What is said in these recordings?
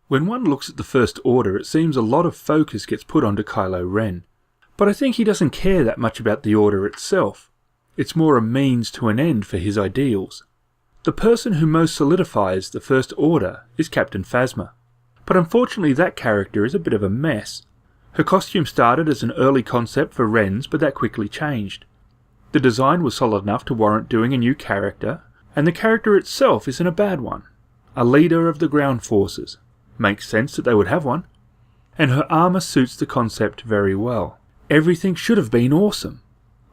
When one looks at the First Order, it seems a lot of focus gets put onto Kylo Ren. But I think he doesn't care that much about the Order itself. It's more a means to an end for his ideals. The person who most solidifies the First Order is Captain Phasma. But unfortunately that character is a bit of a mess. Her costume started as an early concept for Ren's, but that quickly changed. The design was solid enough to warrant doing a new character, and the character itself isn't a bad one. A leader of the ground forces. Makes sense that they would have one. And her armour suits the concept very well. Everything should have been awesome.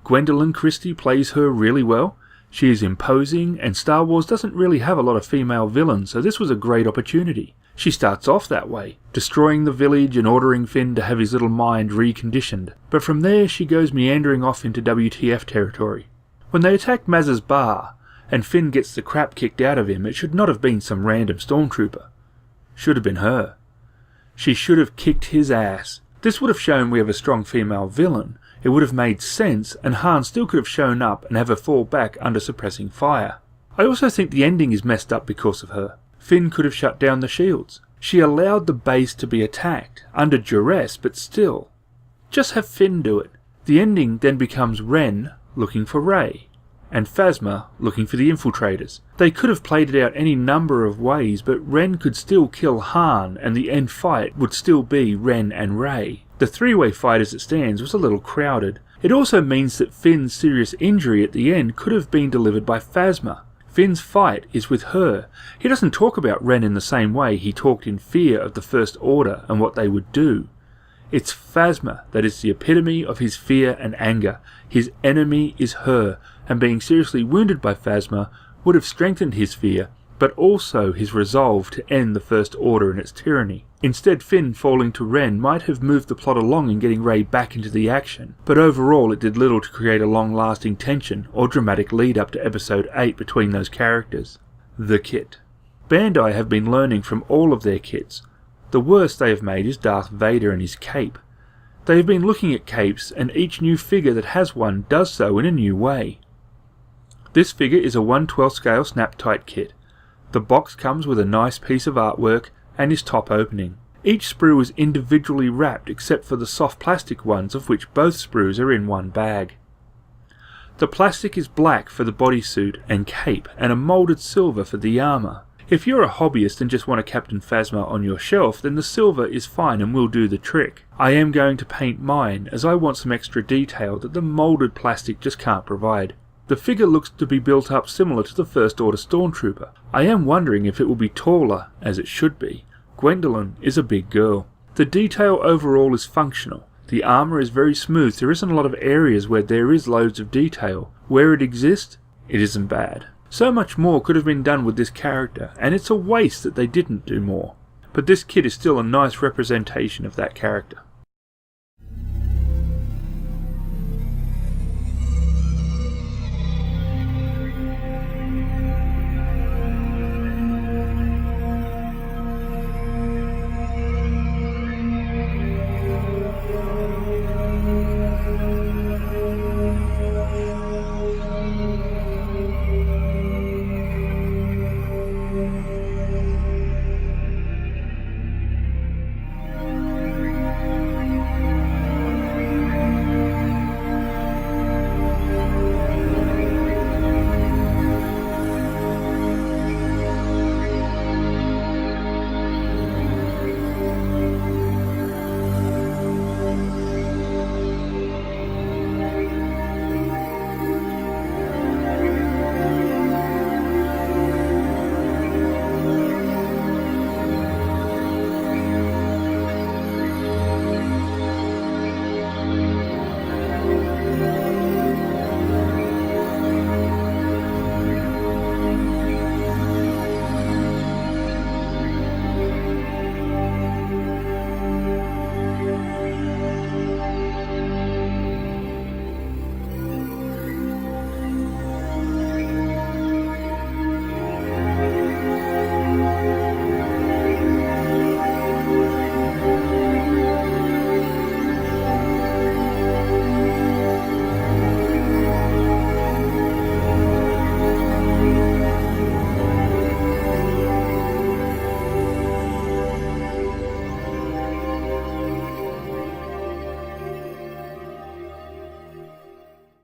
Gwendolyn Christie plays her really well. She is imposing, and Star Wars doesn't really have a lot of female villains, so this was a great opportunity. She starts off that way, destroying the village and ordering Finn to have his little mind reconditioned, but from there she goes meandering off into WTF territory. When they attack Maz's bar, and Finn gets the crap kicked out of him, it should not have been some random stormtrooper. Should have been her. She should have kicked his ass. This would have shown we have a strong female villain. It would have made sense, and Han still could have shown up and have her fall back under suppressing fire. I also think the ending is messed up because of her. Finn could have shut down the shields. She allowed the base to be attacked, under duress, but still. Just have Finn do it. The ending then becomes Ren looking for Rey, and Phasma looking for the infiltrators. They could have played it out any number of ways, but Ren could still kill Han, and the end fight would still be Ren and Rey. The three-way fight as it stands was a little crowded. It also means that Finn's serious injury at the end could have been delivered by Phasma. Finn's fight is with her. He doesn't talk about Ren in the same way he talked in Fear of the First Order and what they would do. It's Phasma that is the epitome of his fear and anger. His enemy is her, and being seriously wounded by Phasma would have strengthened his fear, but also his resolve to end the First Order and its tyranny. Instead, Finn falling to Ren might have moved the plot along in getting Rey back into the action, but overall it did little to create a long-lasting tension or dramatic lead-up to Episode 8 between those characters. The kit. Bandai have been learning from all of their kits. The worst they have made is Darth Vader and his cape. They have been looking at capes, and each new figure that has one does so in a new way. This figure is a 1/12 scale snap-tight kit. The box comes with a nice piece of artwork and is top opening. Each sprue is individually wrapped except for the soft plastic ones, of which both sprues are in one bag. The plastic is black for the bodysuit and cape, and a moulded silver for the armour. If you're a hobbyist and just want a Captain Phasma on your shelf, then the silver is fine and will do the trick. I am going to paint mine, as I want some extra detail that the moulded plastic just can't provide. The figure looks to be built up similar to the First Order Stormtrooper. I am wondering if it will be taller, as it should be. Gwendolyn is a big girl. The detail overall is functional. The armour is very smooth. There isn't a lot of areas where there is loads of detail. Where it exists, it isn't bad. So much more could have been done with this character, and it's a waste that they didn't do more. But this kit is still a nice representation of that character.